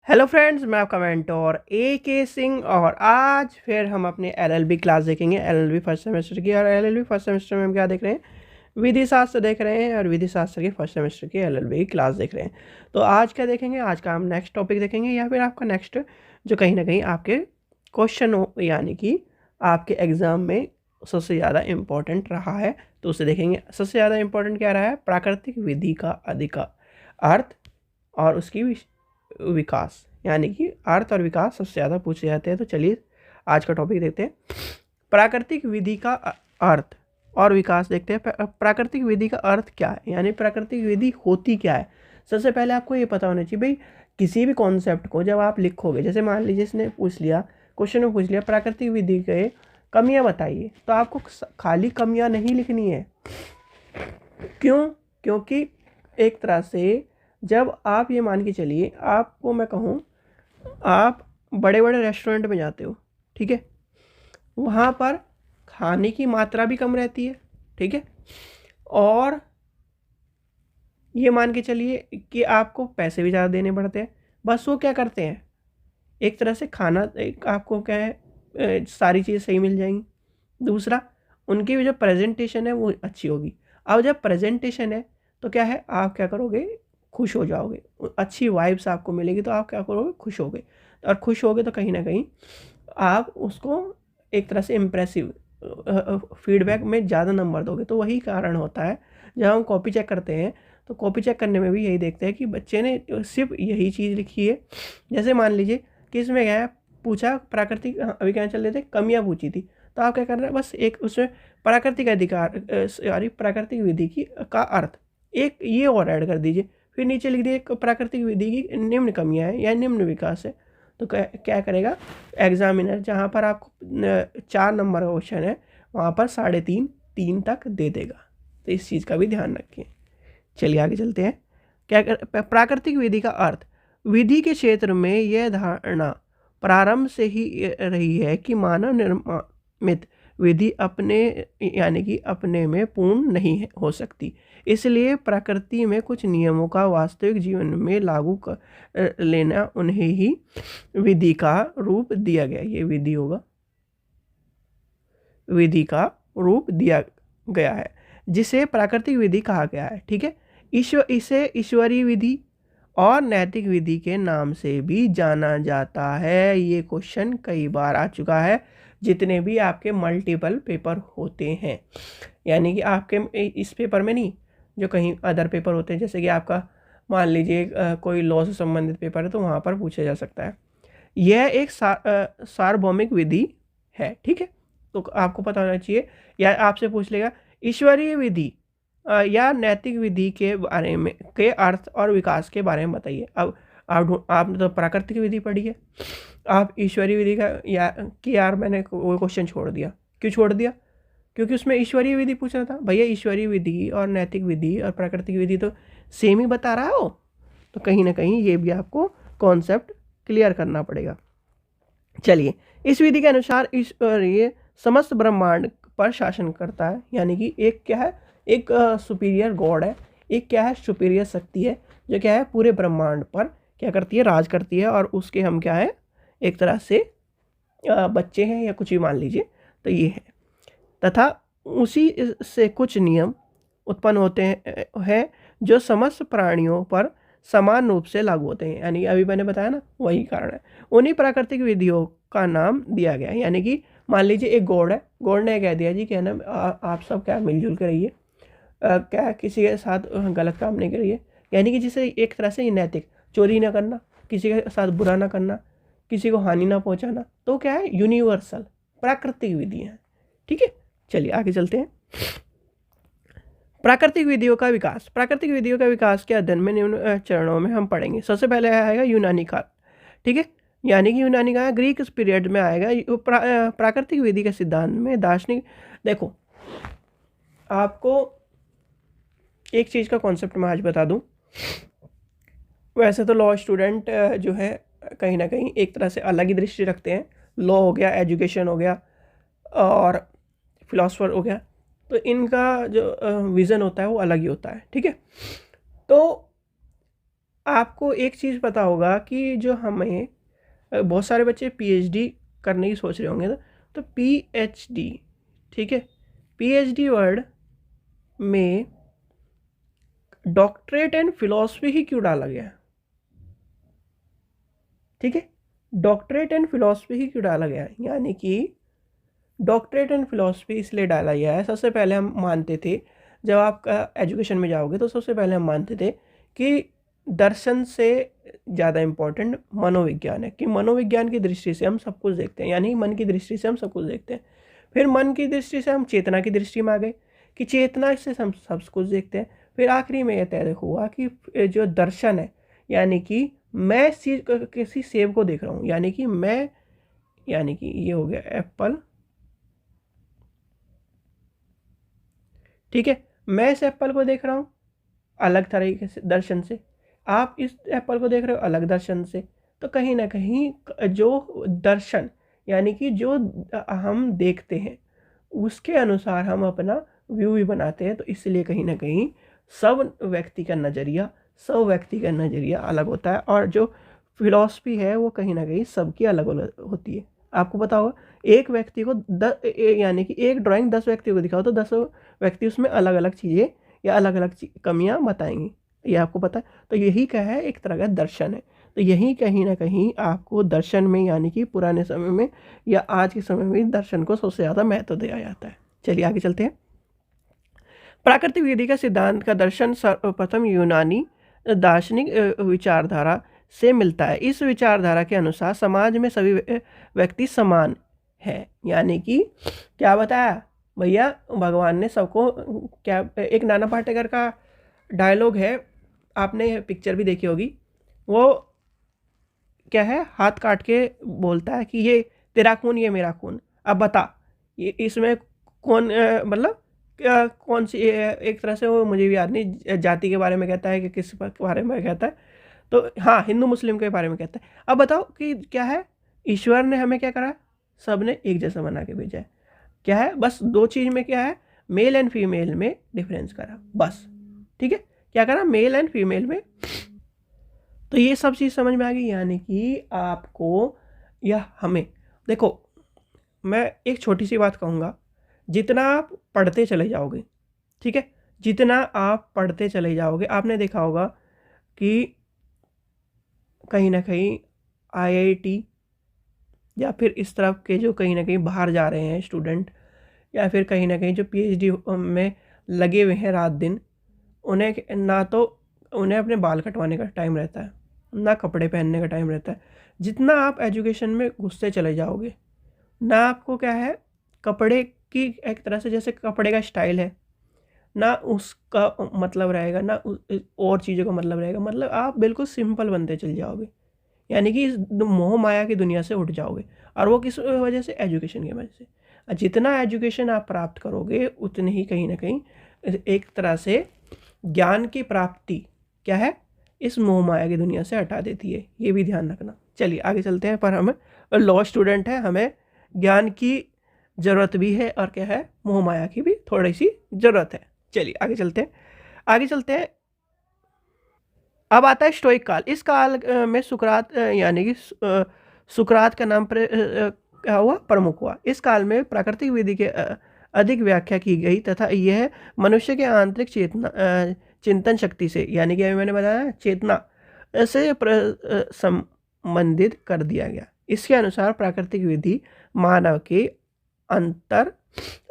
Hello friends, मैं आपका mentor के सिंह और आज फिर हम अपने एलएलबी क्लास देखेंगे। एलएलबी फर्स्ट सेमेस्टर की। और एलएलबी फर्स्ट सेमेस्टर में हम क्या देख रहे हैं? विधि शास्त्र देख रहे हैं और विधि शास्त्र की फर्स्ट सेमेस्टर की एलएलबी की क्लास देख रहे हैं। तो आज क्या देखेंगे? आज का हम नेक्स्ट टॉपिक देखेंगे या फिर आपका नेक्स्ट जो कहीं ना कहीं आपके क्वेश्चन हो, यानी कि आपके एग्ज़ाम में सबसे ज़्यादा इम्पोर्टेंट रहा है, तो उसे देखेंगे। सबसे ज़्यादा इम्पोर्टेंट क्या रहा है? प्राकृतिक विधि का अधिकार, अर्थ और उसकी विकास, यानी कि अर्थ और विकास सबसे ज़्यादा पूछे जाते हैं। तो चलिए आज का टॉपिक देखते हैं। प्राकृतिक विधि का अर्थ और विकास देखते हैं। प्राकृतिक विधि का अर्थ क्या है, यानी प्राकृतिक विधि होती क्या है। सबसे पहले आपको ये पता होना चाहिए भाई, किसी भी कॉन्सेप्ट को जब आप लिखोगे, जैसे मान लीजिए इसने पूछ लिया, क्वेश्चन में पूछ लिया प्राकृतिक विधि के कमियां बताइए, तो आपको खाली कमियां नहीं लिखनी है। क्यों? क्योंकि एक तरह से जब आप ये मान के चलिए, आपको मैं कहूँ, आप बड़े बड़े रेस्टोरेंट में जाते हो, ठीक है, वहाँ पर खाने की मात्रा भी कम रहती है, ठीक है, और ये मान के चलिए कि आपको पैसे भी ज़्यादा देने पड़ते हैं। बस वो क्या करते हैं, एक तरह से खाना आपको क्या है, सारी चीज़ें सही मिल जाएंगी। दूसरा, उनकी जो प्रेजेंटेशन है वो अच्छी होगी। अब जब प्रेजेंटेशन है तो क्या है, आप क्या करोगे, खुश हो जाओगे, अच्छी वाइब्स आपको मिलेगी, तो आप क्या करोगे, खुश होगे। और खुश होगे तो कहीं ना कहीं आप उसको एक तरह से इम्प्रेसिव फीडबैक में ज़्यादा नंबर दोगे। तो वही कारण होता है जब हम कॉपी चेक करते हैं, तो कॉपी चेक करने में भी यही देखते हैं कि बच्चे ने सिर्फ यही चीज़ लिखी है। जैसे मान लीजिए कि इसमें क्या है, पूछा प्राकृतिक, अभी क्या चल रहे थे, कमियाँ पूछी थी, तो आप क्या कर रहे हैं, बस एक उसमें प्राकृतिक अधिकार, सॉरी, प्राकृतिक विधि की का अर्थ एक ये और ऐड कर दीजिए। फिर नीचे लिख दिए प्राकृतिक विधि की निम्न कमियां हैं या निम्न विकास है। तो क्या करेगा एग्जामिनर, जहाँ पर आपको 4 नंबर का क्वेश्चन है, वहाँ पर 3.5 3 तक दे देगा। तो इस चीज़ का भी ध्यान रखिए। चलिए आगे चलते हैं। प्राकृतिक विधि का अर्थ। विधि के क्षेत्र में यह धारणा प्रारंभ से ही रही है कि मानव निर्मित विधि अपने, यानी कि अपने में पूर्ण नहीं हो सकती। इसलिए प्रकृति में कुछ नियमों का वास्तविक जीवन में लागू कर लेना उन्हें ही विधि का रूप दिया गया। ये विधि होगा, विधि का रूप दिया गया है, जिसे प्राकृतिक विधि कहा गया है, ठीक है। इसे ईश्वरीय विधि और नैतिक विधि के नाम से भी जाना जाता है। ये क्वेश्चन कई बार आ चुका है, जितने भी आपके मल्टीपल पेपर होते हैं, यानी कि आपके इस पेपर में नहीं, जो कहीं अदर पेपर होते हैं, जैसे कि आपका मान लीजिए कोई लॉ से संबंधित पेपर है, तो वहाँ पर पूछा जा सकता है। यह एक सार्वभौमिक विधि है, ठीक है। तो आपको पता होना चाहिए, या आपसे पूछ लेगा ईश्वरीय विधि या नैतिक विधि के बारे में के अर्थ और विकास के बारे में बताइए। अब आपने तो प्राकृतिक विधि पढ़ी है, आप ईश्वरीय विधि का यार मैंने वो क्वेश्चन छोड़ दिया। क्यों छोड़ दिया? क्योंकि उसमें ईश्वरीय विधि पूछ रहा था। भैया ईश्वरीय विधि और नैतिक विधि और प्राकृतिक विधि तो सेम ही बता रहा हो, तो कहीं ना कहीं ये भी आपको कॉन्सेप्ट क्लियर करना पड़ेगा। चलिए, इस विधि के अनुसार ईश्वरीय समस्त ब्रह्मांड पर शासन करता है, यानी कि एक क्या है, एक सुपीरियर गॉड है, एक क्या है, सुपीरियर शक्ति है, जो क्या है पूरे ब्रह्मांड पर क्या करती है, राज करती है। और उसके हम क्या है, एक तरह से बच्चे हैं या कुछ भी मान लीजिए, तो ये है। तथा उसी से कुछ नियम उत्पन्न होते हैं जो समस्त प्राणियों पर समान रूप से लागू होते हैं, यानी अभी मैंने बताया ना, वही कारण है। उन्हीं प्राकृतिक विधियों का नाम दिया गया है। यानी कि मान लीजिए एक गॉड है, गॉड ने कह दिया जी क्या ना, आप सब क्या मिलजुल के रहिए, क्या किसी के साथ गलत काम नहीं करिए, यानी कि जिसे एक तरह से नैतिक, चोरी ना करना, किसी के साथ बुरा ना करना, किसी को हानि ना पहुंचाना, तो क्या है, यूनिवर्सल प्राकृतिक विधियाँ हैं, ठीक है। चलिए आगे चलते हैं। प्राकृतिक विधियों का विकास। प्राकृतिक विधियों का विकास के अध्ययन में निम्न चरणों में हम पढ़ेंगे। सबसे पहले आएगा यूनानी काल, ठीक है, यानी कि यूनानी का ग्रीक पीरियड में आएगा। प्राकृतिक विधि के सिद्धांत में दार्शनिक, देखो आपको एक चीज़ का कॉन्सेप्ट मैं आज बता दूं। वैसे तो लॉ स्टूडेंट जो है कहीं ना कहीं एक तरह से अलग ही दृष्टि रखते हैं। लॉ हो गया, एजुकेशन हो गया और फिलोसफर हो गया, तो इनका जो विज़न होता है वो अलग ही होता है, ठीक है। तो आपको एक चीज़ पता होगा कि जो हमें बहुत सारे बच्चे पीएचडी करने की सोच रहे होंगे ना, तो पीएचडी, ठीक है, पीएचडी वर्ड में डॉक्टरेट एंड फिलॉसफी ही क्यों डाला गया है? ठीक है, डॉक्टरेट एंड फिलॉसफी ही क्यों डाला गया है? यानी कि डॉक्टरेट एंड फिलॉसफी इसलिए डाला गया है, सबसे पहले हम मानते थे, जब आप एजुकेशन में जाओगे तो सबसे पहले हम मानते थे कि दर्शन से ज़्यादा इम्पोर्टेंट मनोविज्ञान है, कि मनोविज्ञान की दृष्टि से हम सब कुछ देखते हैं, यानी मन की दृष्टि से हम सब कुछ देखते हैं। फिर मन की दृष्टि से हम चेतना की दृष्टि में आ गए कि चेतना से हम सब कुछ देखते हैं। फिर आखिरी में यह तय हुआ कि जो दर्शन है, यानी कि मैं किसी सेब को देख रहा हूँ, यानी कि मैं, यानी कि ये हो गया एप्पल, ठीक है, मैं इस एप्पल को देख रहा हूँ अलग तरीके से, दर्शन से, आप इस एप्पल को देख रहे हो अलग दर्शन से। तो कहीं ना कहीं जो दर्शन, यानी कि जो हम देखते हैं उसके अनुसार हम अपना व्यू भी बनाते हैं। तो इसलिए कहीं ना कहीं सब व्यक्ति का नज़रिया अलग होता है, और जो फिलॉसफी है वो कहीं ना कहीं सबकी अलग अलग होती है। आपको पता होगा, एक व्यक्ति को यानी कि एक ड्राइंग 10 व्यक्तियों को दिखाओ तो 10 व्यक्ति उसमें अलग अलग चीज़ें या अलग अलग कमियां बताएंगी, ये आपको पता है। तो यही क्या है, एक तरह का दर्शन है। तो यही कहीं ना कहीं आपको दर्शन में, यानी कि पुराने समय में या आज के समय में दर्शन को सबसे ज़्यादा महत्व दिया जाता है। चलिए आगे चलते हैं। प्राकृतिक विधि का सिद्धांत का दर्शन सर्वप्रथम यूनानी दार्शनिक विचारधारा से मिलता है। इस विचारधारा के अनुसार समाज में सभी व्यक्ति समान है, यानी कि क्या बताया भैया, भगवान ने सबको, क्या, एक नाना पाटेकर का डायलॉग है, आपने पिक्चर भी देखी होगी, वो क्या है, हाथ काट के बोलता है कि ये तेरा खून ये मेरा खून, अब बता ये इसमें कौन, मतलब कौन सी, एक तरह से वो मुझे भी याद नहीं, जाति के बारे में कहता है कि किस बारे में कहता है, तो हाँ हिंदू मुस्लिम के बारे में कहता है। अब बताओ कि क्या है, ईश्वर ने हमें क्या करा, सब ने एक जैसा बना के भेजा है। क्या है, बस दो चीज़ में क्या है, मेल एंड फीमेल में डिफरेंस करा बस, ठीक है, क्या करा, मेल एंड फीमेल में। तो ये सब चीज़ समझ में आ गई, यानी कि आपको या हमें, देखो मैं एक छोटी सी बात कहूँगा, जितना आप पढ़ते चले जाओगे, ठीक है, जितना आप पढ़ते चले जाओगे, आपने देखा होगा कि कहीं ना कहीं आईआईटी या फिर इस तरफ के जो कहीं ना कहीं बाहर जा रहे हैं स्टूडेंट, या फिर कहीं ना कहीं जो पीएचडी में लगे हुए हैं रात दिन, उन्हें ना तो उन्हें अपने बाल कटवाने का टाइम रहता है, ना कपड़े पहनने का टाइम रहता है। जितना आप एजुकेशन में घुसते चले जाओगे ना, आपको क्या है, कपड़े की एक तरह से, जैसे कपड़े का स्टाइल है ना, उसका मतलब रहेगा ना और चीज़ों का मतलब रहेगा, मतलब आप बिल्कुल सिंपल बनते चल जाओगे, यानी कि इस मोह माया की दुनिया से उठ जाओगे। और वो किस वजह से, एजुकेशन की वजह से। जितना एजुकेशन आप प्राप्त करोगे उतने ही कहीं ना कहीं एक तरह से ज्ञान की प्राप्ति क्या है, इस मोह माया की दुनिया से हटा देती है, ये भी ध्यान रखना। चलिए आगे चलते हैं। पर हम लॉ स्टूडेंट है, हमें ज्ञान की ज़रूरत भी है और क्या है, मोह माया की भी थोड़ी सी ज़रूरत है। चलिए आगे चलते हैं। अब आता है स्टोइक काल। इस काल में सुकरात, यानी कि सुकरात का नाम पर क्या हुआ, प्रमुख हुआ। इस काल में प्राकृतिक विधि के अधिक व्याख्या की गई तथा यह मनुष्य के आंतरिक चिंतन शक्ति से, यानी कि अभी मैंने बताया चेतना से संबंधित कर दिया गया। इसके अनुसार प्राकृतिक विधि मानव के अंतर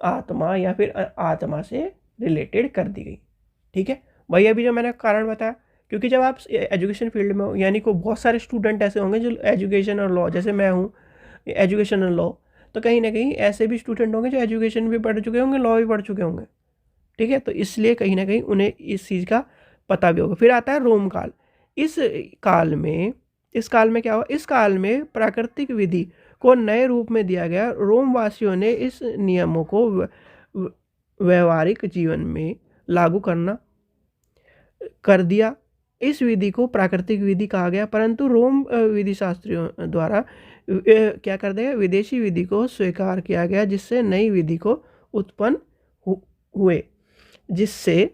आत्मा या फिर आत्मा से रिलेटेड कर दी गई, ठीक है। वही अभी जो मैंने कारण बताया, क्योंकि जब आप एजुकेशन फील्ड में हो, यानी को बहुत सारे स्टूडेंट ऐसे होंगे जो एजुकेशन और लॉ, जैसे मैं हूँ एजुकेशन और लॉ, तो कहीं ना कहीं ऐसे भी स्टूडेंट होंगे जो एजुकेशन भी पढ़ चुके होंगे, लॉ भी पढ़ चुके होंगे, ठीक है। तो इसलिए कहीं ना कहीं उन्हें इस चीज़ का पता भी होगा। फिर आता है रोम काल। इस काल में क्या हुआ, इस काल में प्राकृतिक विधि को नए रूप में दिया गया। रोम वासियों ने इस नियमों को व्यवहारिक जीवन में लागू कर दिया। इस विधि को प्राकृतिक विधि कहा गया, परंतु रोम विधि शास्त्रियों द्वारा क्या कर दिया, विदेशी विधि को स्वीकार किया गया, जिससे नई विधि को उत्पन्न हुए, जिससे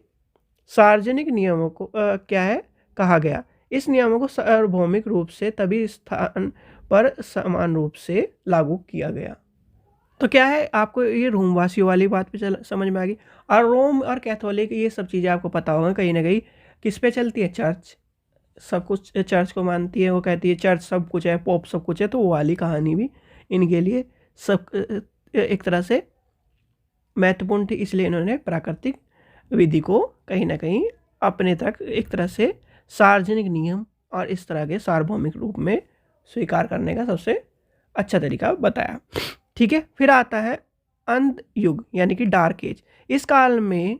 सार्वजनिक नियमों को क्या है कहा गया। इस नियमों को सार्वभौमिक रूप से तभी स्थान पर समान रूप से लागू किया गया। तो क्या है, आपको ये रोमवासियों वाली बात पे समझ में आ गई। और रोम और कैथोलिक ये सब चीज़ें आपको पता होगा कहीं ना कहीं किस पे चलती है, चर्च सब कुछ चर्च को मानती है, वो कहती है चर्च सब कुछ है, पोप सब कुछ है। तो वो वाली कहानी भी इनके लिए सब एक तरह से महत्वपूर्ण थी, इसलिए इन्होंने प्राकृतिक विधि को कहीं ना कहीं अपने तक एक तरह से सार्वजनिक नियम और इस तरह के सार्वभौमिक रूप में स्वीकार करने का सबसे अच्छा तरीका बताया। ठीक है, फिर आता है अंध युग यानी कि डार्क एज। इस काल में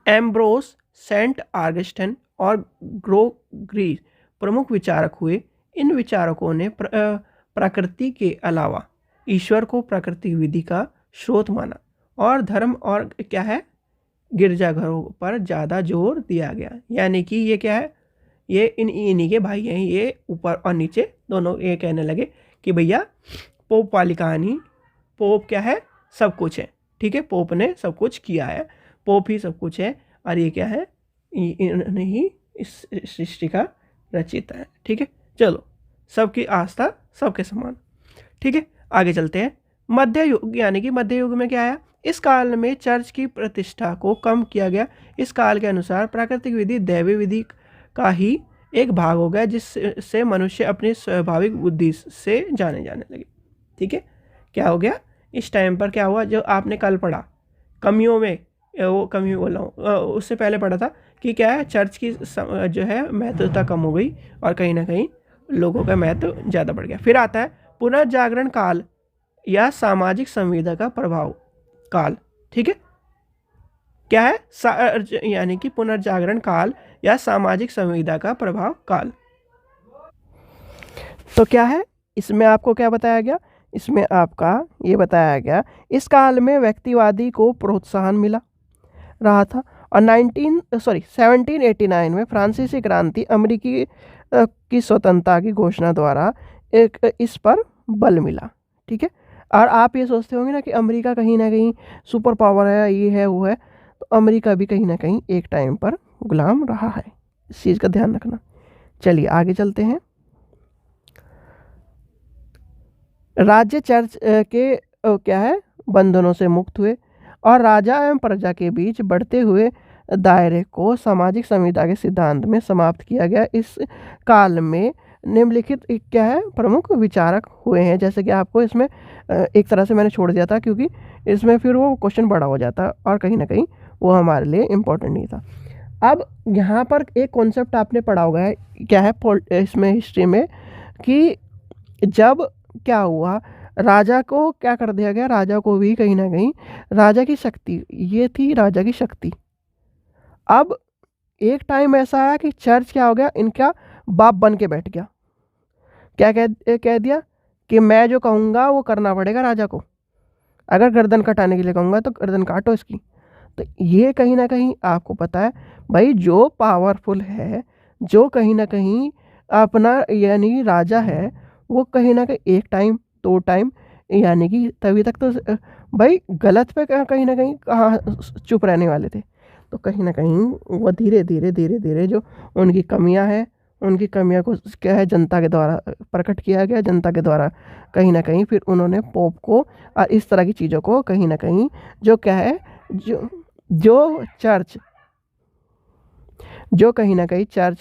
एम्ब्रोस, सेंट ऑगस्टिन और ग्रोग्री प्रमुख विचारक हुए। इन विचारकों ने प्रकृति के अलावा ईश्वर को प्राकृतिक विधि का स्रोत माना और धर्म और क्या है गिरजाघरों पर ज़्यादा जोर दिया गया। यानी कि ये क्या है, ये इन्हीं के भाई हैं, ये ऊपर और नीचे दोनों ये कहने लगे कि भैया पोप वाली कहानी, पोप क्या है, सब कुछ है। ठीक है, पोप ने सब कुछ किया है, पोप ही सब कुछ है, और ये क्या है, इन्होंने ही इस सृष्टि का रचयिता है। ठीक है, चलो सबकी आस्था सबके समान। ठीक है, आगे चलते हैं। मध्य युग यानी कि मध्य युग में क्या आया, इस काल में चर्च की प्रतिष्ठा को कम किया गया। इस काल के अनुसार प्राकृतिक विधि दैवी विधि का ही एक भाग हो गया, जिससे मनुष्य अपनी स्वाभाविक बुद्धि से जाने लगे। ठीक है, क्या हो गया इस टाइम पर, क्या हुआ, जो आपने कल पढ़ा कमियों में, वो कमी बोला हूँ, उससे पहले पढ़ा था कि क्या है, चर्च की जो है महत्वता कम हो गई और कहीं ना कहीं लोगों का महत्व ज़्यादा बढ़ गया। फिर आता है पुनर्जागरण काल या सामाजिक संविदा का प्रभाव काल। ठीक है, क्या है, यानी कि पुनर्जागरण काल या सामाजिक संविदा का प्रभाव काल। तो क्या है, इसमें आपको क्या बताया गया, इसमें आपका ये बताया गया इस काल में व्यक्तिवादी को प्रोत्साहन मिला रहा था और 1789 में फ्रांसीसी क्रांति अमेरिकी की स्वतंत्रता की घोषणा द्वारा एक इस पर बल मिला। ठीक है, और आप ये सोचते होंगे ना कि अमेरिका कहीं ना कहीं सुपर पावर है, ये है वो है, तो अमेरिका भी कहीं ना कहीं एक टाइम पर गुलाम रहा है, इस चीज़ का ध्यान रखना। चलिए आगे चलते हैं। राज्य चर्च के क्या है बंधनों से मुक्त हुए और राजा एवं प्रजा के बीच बढ़ते हुए दायरे को सामाजिक संविदा के सिद्धांत में समाप्त किया गया। इस काल में निम्नलिखित क्या है प्रमुख विचारक हुए हैं, जैसे कि आपको इसमें एक तरह से मैंने छोड़ दिया था क्योंकि इसमें फिर वो क्वेश्चन बड़ा हो जाता और कहीं ना कहीं वो हमारे लिए इम्पोर्टेंट नहीं था। अब यहाँ पर एक कॉन्सेप्ट आपने पढ़ा होगा है, क्या है इसमें हिस्ट्री में, कि जब क्या हुआ राजा को क्या कर दिया गया, राजा को भी कहीं ना कहीं राजा की शक्ति, ये थी राजा की शक्ति। अब एक टाइम ऐसा आया कि चर्च क्या हो गया, इनका बाप बन के बैठ गया। क्या कह दिया कि मैं जो कहूँगा वो करना पड़ेगा राजा को, अगर गर्दन कटाने के लिए कहूँगा तो गर्दन काटो इसकी। तो ये कहीं ना कहीं आपको पता है भाई, जो पावरफुल है, जो कहीं ना कहीं अपना यानी राजा है, वो कहीं ना कहीं एक टाइम दो टाइम यानी कि तभी तक तो भाई गलत पे कहीं ना कहीं कहाँ चुप रहने वाले थे। तो कहीं ना कहीं वो धीरे धीरे जो उनकी कमियां हैं, उनकी कमियां को क्या है जनता के द्वारा प्रकट किया गया। जनता के द्वारा कहीं ना कहीं फिर उन्होंने पोप को और इस तरह की चीज़ों को कहीं ना कहीं जो क्या है जो चर्च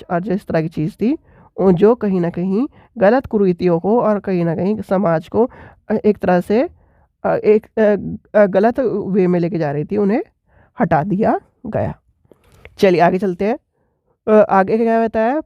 और जो इस तरह की चीज़ थी, जो कहीं ना कहीं गलत कुरीतियों को और कहीं ना कहीं समाज को एक तरह से एक गलत वे में लेके जा रही थी, उन्हें हटा दिया गया। चलिए आगे चलते हैं। आगे क्या बताया,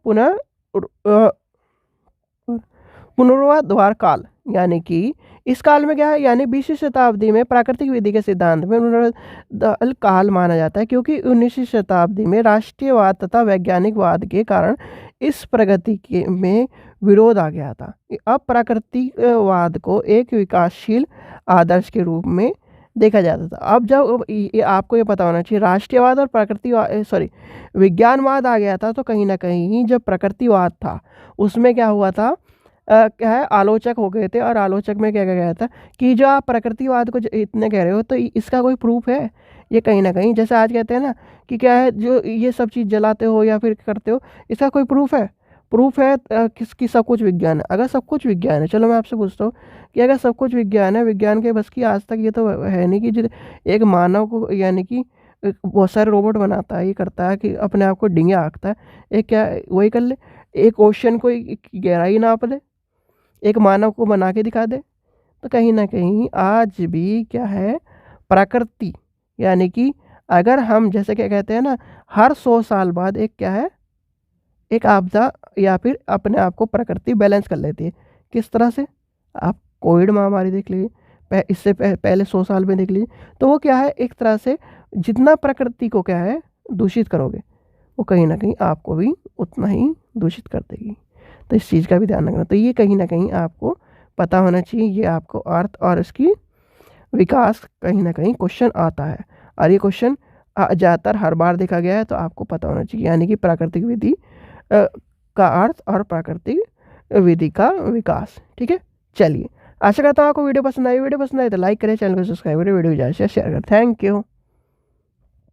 पुनर्वाद्वार काल, यानी कि इस काल में क्या है, यानी 20वीं शताब्दी में प्राकृतिक विधि के सिद्धांत में पुनरुद्धार काल माना जाता है, क्योंकि 19वीं शताब्दी में राष्ट्रीयवाद तथा वैज्ञानिकवाद के कारण इस प्रगति में विरोध आ गया था। अब प्राकृतिकवाद को एक विकासशील आदर्श के रूप में देखा जाता था। अब जब आपको ये पता होना चाहिए, राष्ट्रीयवाद और विज्ञानवाद आ गया था, तो कहीं ना कहीं जब प्रकृतिवाद था उसमें क्या हुआ था, क्या है, आलोचक हो गए थे, और आलोचक में क्या क्या गया था कि जो आप प्रकृतिवाद को इतने कह रहे हो तो इसका कोई प्रूफ है? ये कहीं ना कहीं जैसे आज कहते हैं ना कि क्या है, जो ये सब चीज़ जलाते हो या फिर करते हो, इसका कोई प्रूफ है? प्रूफ है किसकी? सब कुछ विज्ञान है। अगर सब कुछ विज्ञान है, चलो मैं आपसे पूछता हूँ कि अगर सब कुछ विज्ञान है, विज्ञान के बस की आज तक ये तो है नहीं कि एक मानव को, यानी कि बहुत सारे रोबोट बनाता है, ये करता है कि अपने आप को डींगे हाँकता है, एक क्या वही कर ले, एक ओशन को की गहराई नाप ले, एक मानव को बना के दिखा दे। तो कहीं ना कहीं आज भी क्या है, प्रकृति, यानी कि अगर हम जैसे क्या कहते हैं ना, हर 100 साल बाद एक क्या है, एक आपदा या फिर अपने आप को प्रकृति बैलेंस कर लेती है। किस तरह से? आप कोविड महामारी देख लीजिए, इससे पहले 100 साल में देख लीजिए, तो वो क्या है, एक तरह से जितना प्रकृति को क्या है दूषित करोगे, वो कहीं ना कहीं आपको भी उतना ही दूषित कर देगी। तो इस चीज़ का भी ध्यान रखना। तो ये कहीं ना कहीं आपको पता होना चाहिए, ये आपको अर्थ और इसकी विकास कहीं ना कहीं क्वेश्चन आता है, और ये क्वेश्चन ज़्यादातर हर बार देखा गया है, तो आपको पता होना चाहिए, यानी कि प्राकृतिक विधि का अर्थ और प्राकृतिक विधि का विकास। ठीक है, चलिए, आशा करता हूँ आपको वीडियो पसंद आई। वीडियो पसंद आई तो लाइक करें, चैनल को सब्सक्राइब करें, वीडियो ज़्यादा से शेयर करें। Thank you.